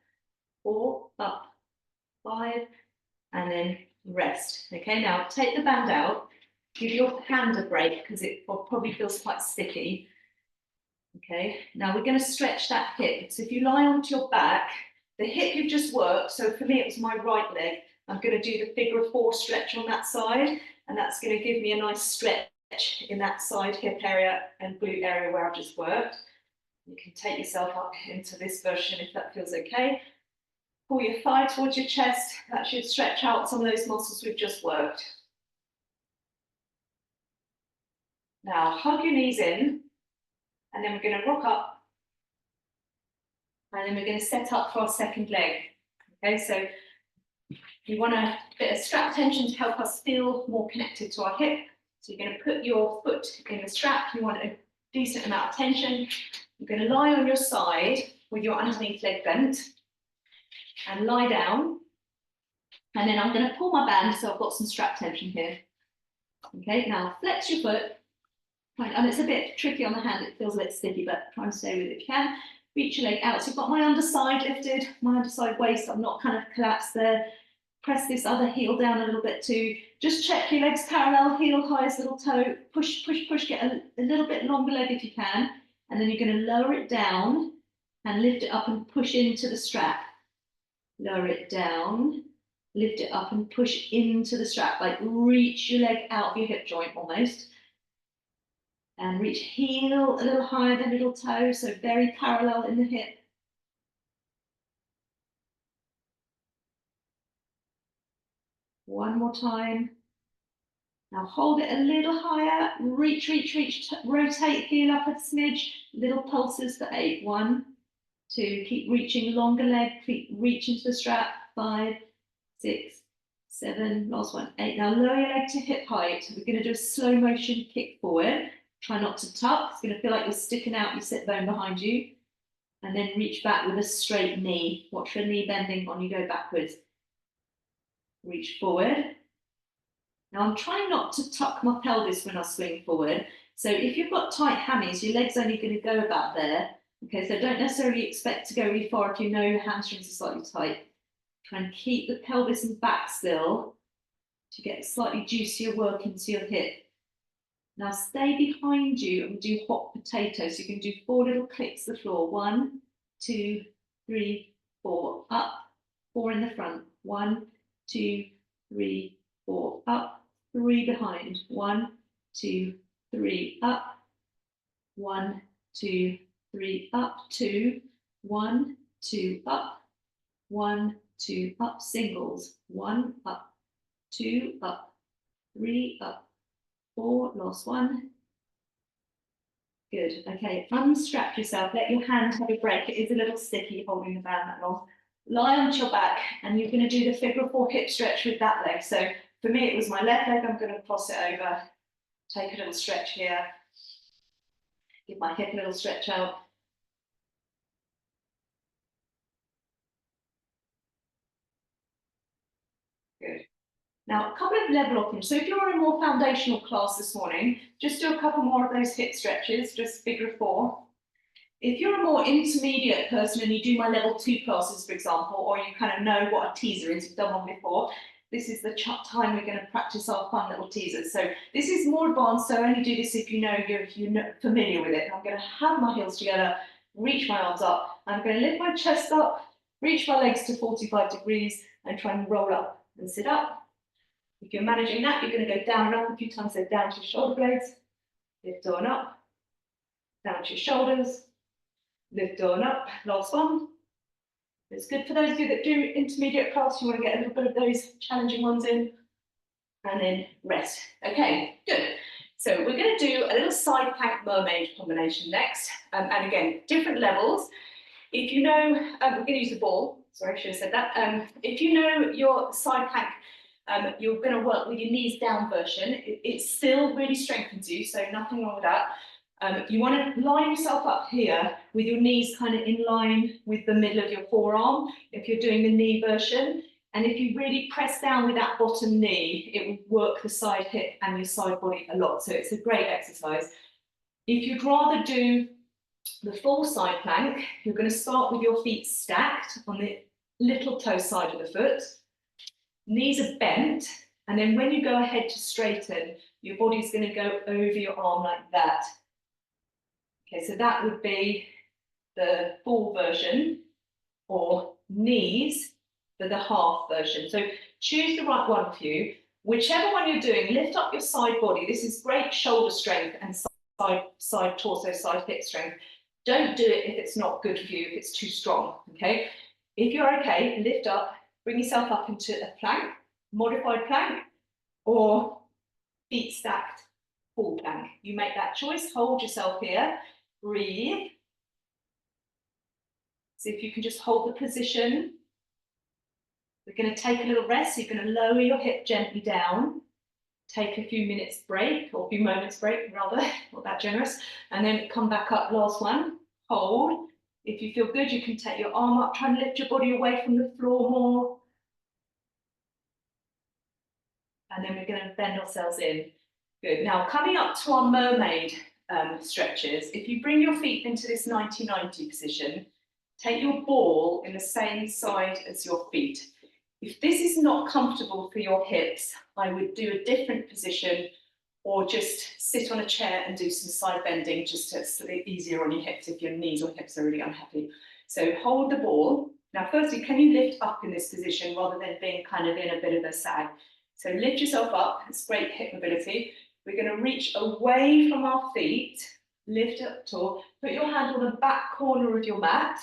4, up. 5, and then rest. Okay, now take the band out. Give your hand a break, because it probably feels quite sticky. Okay, now we're going to stretch that hip. So if you lie onto your back, the hip you've just worked, so for me it was my right leg, I'm going to do the figure of 4 stretch on that side, and that's going to give me a nice stretch in that side hip area and glute area where I've just worked. You can take yourself up into this version if that feels okay. Pull your thigh towards your chest. That should stretch out some of those muscles we've just worked. Now hug your knees in, and then we're going to rock up, and then we're going to set up for our second leg. Okay, so you want a bit of strap tension to help us feel more connected to our hip. So you're going to put your foot in the strap. You want a decent amount of tension. You're going to lie on your side with your underneath leg bent and lie down. And then I'm going to pull my band so I've got some strap tension here. Okay, now flex your foot. And it's a bit tricky on the hand, it feels a bit sticky, but try and stay with it if you can. Reach your leg out. So you've got my underside lifted, my underside waist. I'm not kind of collapsed there. Press this other heel down a little bit too. Just check your legs parallel, heel highest little toe. Push, push, push. Get a little bit longer leg if you can. And then you're going to lower it down and lift it up and push into the strap. Lower it down, lift it up and push into the strap. Like reach your leg out of your hip joint almost. And reach heel a little higher than little toe, so very parallel in the hip. One more time. Now hold it a little higher. Reach, reach, reach. Rotate heel up a smidge. Little pulses for 8. 1, 2. Keep reaching longer leg. Keep reaching to the strap. 5, 6, 7. Last one. 8. Now lower your leg to hip height. We're going to do a slow motion kick forward. Try not to tuck. It's going to feel like you're sticking out your sit bone behind you. And then reach back with a straight knee. Watch your knee bending when you go backwards. Reach forward. Now I'm trying not to tuck my pelvis when I swing forward. So if you've got tight hammies, your leg's only going to go about there. Okay, so don't necessarily expect to go really far if you know your hamstrings are slightly tight. Try and keep the pelvis and back still to get slightly juicier work into your hip. Now stay behind you and do hot potato. So you can do 4 little clicks to the floor. 1, 2, 3, 4. Up. 4 in the front. 1, 2, 3, 4. Up. 3 behind. 1, 2, 3. Up. 1, 2, 3. Up. 2. 1, 2. Up. 1, 2. Up. Singles. 1. Up. 2. Up. 3. Up. 4, last one. Good. Okay, unstrap yourself. Let your hand have a break. It is a little sticky holding the band that long. Lie onto your back, and you're going to do the figure of 4 hip stretch with that leg. So for me, it was my left leg. I'm going to cross it over. Take a little stretch here. Give my hip a little stretch out. Good. Now, a couple of level options. So if you're in a more foundational class this morning, just do a couple more of those hip stretches, just figure of 4. If you're a more intermediate person and you do my level 2 classes, for example, or you kind of know what a teaser is, you've done one before, this is the time we're going to practice our fun little teasers. So this is more advanced, so only do this if you know you're familiar with it. I'm going to have my heels together, reach my arms up. I'm going to lift my chest up, reach my legs to 45 degrees, and try and roll up and sit up. If you're managing that, you're going to go down and up a few times, so down to your shoulder blades, lift on up, down to your shoulders, lift on up, last one. It's good for those of you that do intermediate class, you want to get a little bit of those challenging ones in, and then rest. Okay, good. So we're going to do a little side plank mermaid combination next, and again, different levels. If you know, we're going to use the ball, sorry, I should have said that. If you know your side plank, you're going to work with your knees down version. It still really strengthens you, so nothing wrong with that. You want to line yourself up here with your knees kind of in line with the middle of your forearm if you're doing the knee version. And if you really press down with that bottom knee, it will work the side hip and your side body a lot. So it's a great exercise. If you'd rather do the full side plank, you're going to start with your feet stacked on the little toe side of the foot. Knees are bent, and then when you go ahead to straighten, your body's going to go over your arm like that. Okay, so that would be the full version, or knees for the half version. So choose the right one for you. Whichever one you're doing, lift up your side body. This is great shoulder strength and side torso, side hip strength. Don't do it if it's not good for you, if it's too strong, okay? If you're okay, lift up, bring yourself up into a plank, modified plank, or feet stacked, full plank. You make that choice, hold yourself here, breathe. See if you can just hold the position. We're going to take a little rest, so you're going to lower your hip gently down, take a few minutes break, or a few moments break rather, not that generous, and then come back up, last one, hold. If you feel good, you can take your arm up, try and lift your body away from the floor more. And then we're going to bend ourselves in. Good. Now, coming up to our mermaid stretches, if you bring your feet into this 90-90 position, take your ball in the same side as your feet. If this is not comfortable for your hips, I would do a different position or just sit on a chair and do some side bending just to sleep easier on your hips if your knees or hips are really unhappy. So hold the ball. Now, firstly, can you lift up in this position rather than being kind of in a bit of a sag? So lift yourself up, it's great hip mobility. We're going to reach away from our feet, lift up tall, put your hand on the back corner of your mat.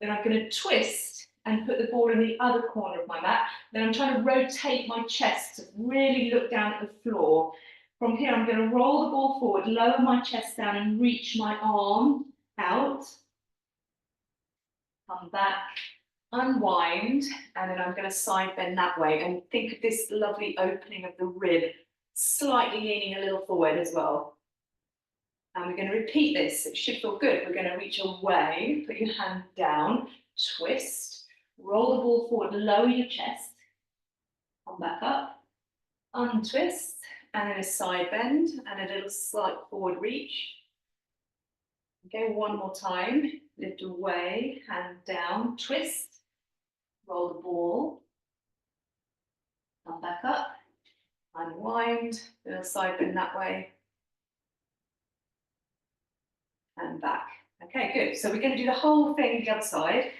Then I'm going to twist and put the ball in the other corner of my mat. Then I'm trying to rotate my chest to really look down at the floor. From here, I'm going to roll the ball forward, lower my chest down and reach my arm out. Come back, unwind, and then I'm going to side bend that way. And think of this lovely opening of the rib, slightly leaning a little forward as well. And we're going to repeat this. It should feel good. We're going to reach away, put your hand down, twist, roll the ball forward, lower your chest, come back up, untwist, and then a side bend and a little slight forward reach. Okay, one more time. Lift away, hand down, twist, roll the ball, come back up, unwind, little side bend that way, and back. Okay, good. So we're going to do the whole thing the other side.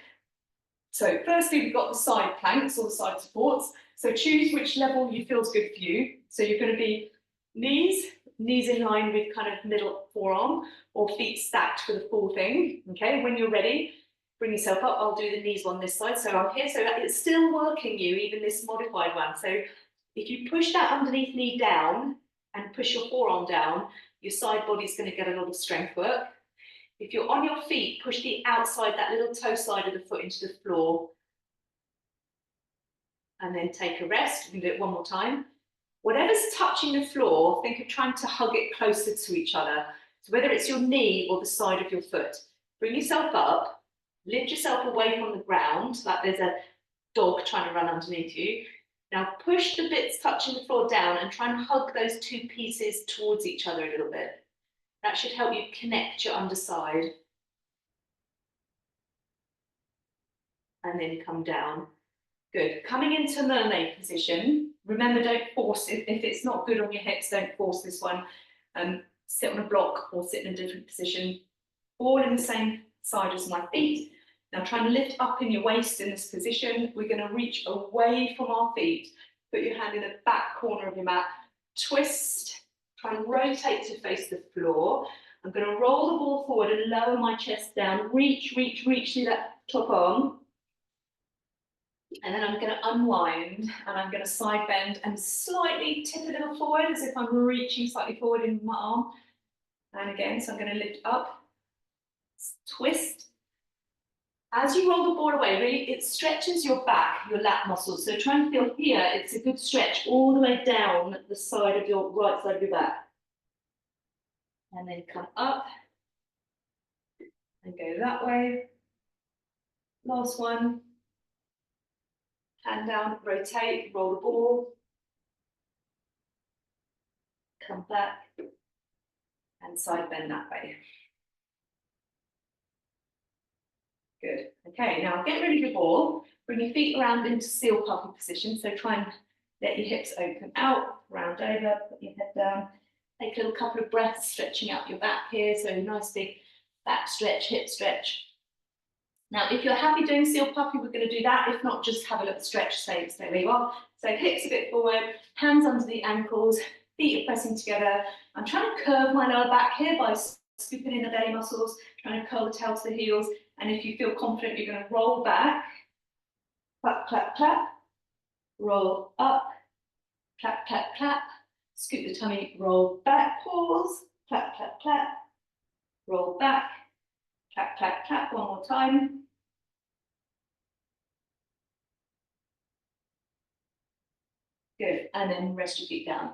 So firstly, we've got the side planks or the side supports. So choose which level you feel is good for you. So you're going to be knees in line with kind of middle forearm, or feet stacked for the full thing. Okay, when you're ready, bring yourself up. I'll do the knees on this side. So I'm here, so it's still working you, even this modified one. So if you push that underneath knee down and push your forearm down, your side body's going to get a lot of strength work. If you're on your feet, push the outside, that little toe side of the foot into the floor. And then take a rest. We can do it one more time. Whatever's touching the floor, think of trying to hug it closer to each other. So whether it's your knee or the side of your foot, bring yourself up, lift yourself away from the ground, like there's a dog trying to run underneath you. Now push the bits touching the floor down and try and hug those two pieces towards each other a little bit. That should help you connect your underside. And then come down. Good. Coming into mermaid position. Remember, don't force it. If it's not good on your hips, don't force this one. Sit on a block or sit in a different position. All in the same side as my feet. Now try and lift up in your waist in this position. We're going to reach away from our feet. Put your hand in the back corner of your mat. Twist. Try and rotate to face the floor. I'm going to roll the ball forward and lower my chest down. Reach, reach, reach through that top arm. And then I'm going to unwind and I'm going to side bend and slightly tip a little forward as if I'm reaching slightly forward in my arm. And again, so I'm going to lift up, twist. As you roll the ball away, really, it stretches your back, your lat muscles. So try and feel here, it's a good stretch all the way down the side of your right side of your back. And then come up and go that way. Last one. Hand down, rotate, roll the ball. Come back and side bend that way. Good. Okay, now get rid of your ball. Bring your feet around into seal puppy position. So try and let your hips open out, round over, put your head down. Take a little couple of breaths, stretching out your back here. So nice big back stretch, hip stretch. Now, if you're happy doing seal puppy, we're going to do that. If not, just have a little stretch, stay where you are. So hips a bit forward, hands under the ankles, feet are pressing together. I'm trying to curve my lower back here by scooping in the belly muscles, trying to curl the tail to the heels. And if you feel confident, you're going to roll back clap, clap, clap, roll up, clap, clap, clap, scoot the tummy, roll back, pause, clap, clap, clap, roll back, clap, clap, clap, one more time. Good, and then rest your feet down.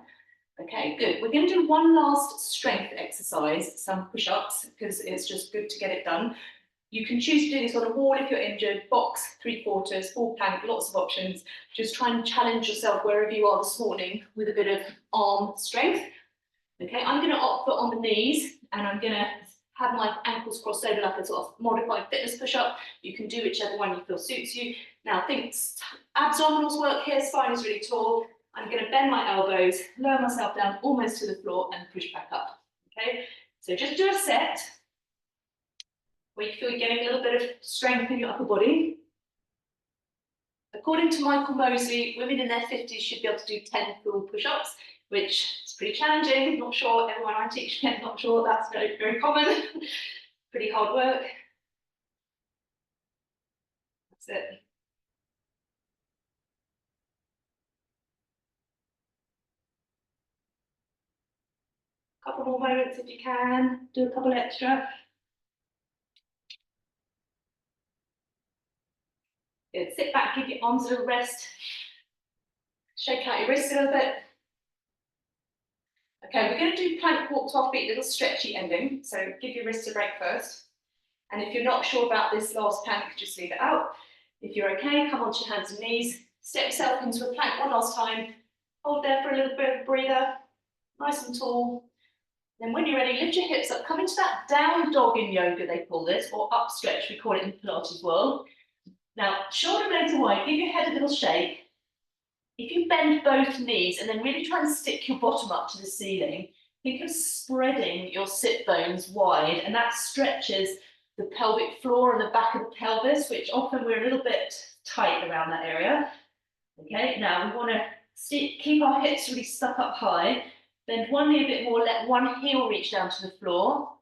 Okay, good. We're going to do one last strength exercise, some push-ups, because it's just good to get it done. You can choose to do this on a wall if you're injured, box, 3/4, full plank, lots of options. Just try and challenge yourself wherever you are this morning with a bit of arm strength. Okay, I'm going to opt for on the knees, and I'm going to have my ankles crossed over like a sort of modified fitness push-up. You can do whichever one you feel suits you. Now, think abdominals work here, spine is really tall. I'm going to bend my elbows, lower myself down almost to the floor and push back up. Okay, so just do a set where you feel you're getting a little bit of strength in your upper body. According to Michael Mosley, women in their 50s should be able to do 10 full push-ups, which is pretty challenging. Not sure everyone I teach can, not sure that's very, very common. Pretty hard work. That's it. Couple more moments if you can, do a couple extra. Good. Sit back, give your arms a little rest. Shake out your wrists a little bit. Okay, we're going to do plank walk to our feet, little stretchy ending. So give your wrists a break first. And if you're not sure about this last plank, just leave it out. If you're okay, come onto your hands and knees. Step yourself into a plank one last time. Hold there for a little bit of a breather. Nice and tall. Then when you're ready, lift your hips up. Come into that down dog in yoga, they call this, or up stretch, we call it in Pilates world. Now, shoulder blades are wide. Give your head a little shake. If you bend both knees and then really try and stick your bottom up to the ceiling, think of spreading your sit bones wide, and that stretches the pelvic floor and the back of the pelvis, which often we're a little bit tight around that area. Okay, now we want to keep our hips really stuck up high, bend one knee a bit more, let one heel reach down to the floor,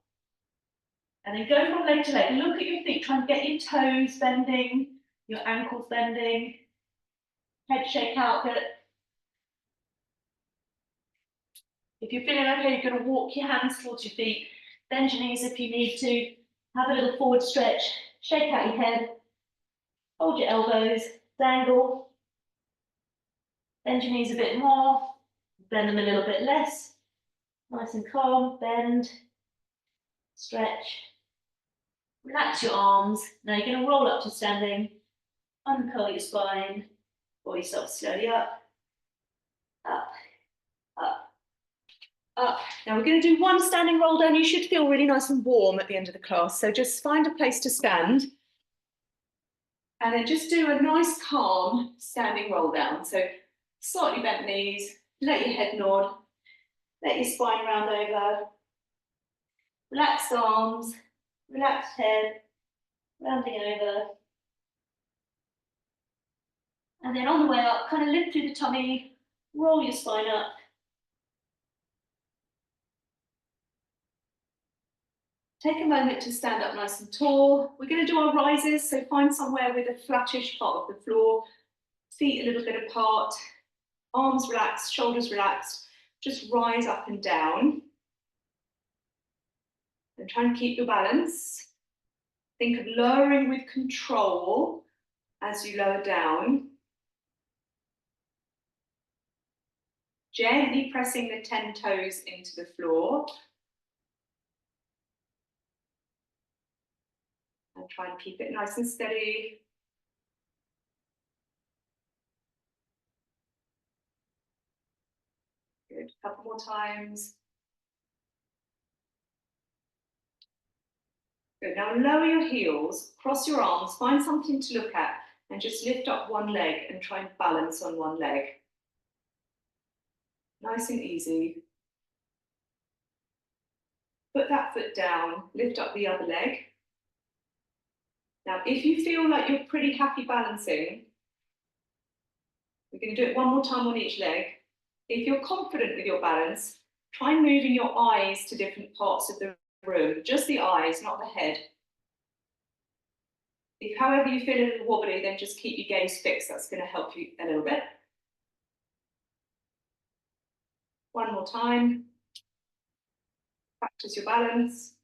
and then go from leg to leg. Look at your feet, try and get your toes bending, your ankles bending, head shake out. Good. If you're feeling okay, you're going to walk your hands towards your feet, bend your knees if you need to, have a little forward stretch, shake out your head, hold your elbows, dangle, bend your knees a bit more, bend them a little bit less, nice and calm, bend, stretch, relax your arms. Now you're going to roll up to standing, uncurl your spine, pull yourself slowly up, up, up, up. Now we're going to do one standing roll down. You should feel really nice and warm at the end of the class. So just find a place to stand. And then just do a nice calm standing roll down. So slightly bent knees, let your head nod, let your spine round over, relaxed arms, relaxed head, rounding over. And then on the way up, kind of lift through the tummy, roll your spine up. Take a moment to stand up nice and tall. We're going to do our rises, so find somewhere with a flattish part of the floor, feet a little bit apart, arms relaxed, shoulders relaxed. Just rise up and down. And try and keep your balance. Think of lowering with control as you lower down. Gently pressing the 10 toes into the floor. And try and keep it nice and steady. Good, a couple more times. Good, now lower your heels, cross your arms, find something to look at, and just lift up one leg and try and balance on one leg. Nice and easy. Put that foot down, lift up the other leg. Now, if you feel like you're pretty happy balancing, we're going to do it one more time on each leg. If you're confident with your balance, try moving your eyes to different parts of the room, just the eyes, not the head. If however you feel a little wobbly, then just keep your gaze fixed. That's going to help you a little bit. One more time. Practice your balance.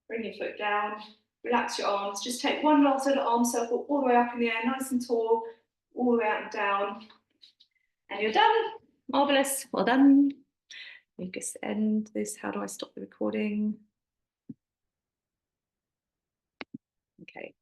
Bring your foot down. Relax your arms. Just take one last little arm circle all the way up in the air, nice and tall, all the way out and down. And you're done. Marvelous. Well done. Let me just end this. How do I stop the recording? Okay.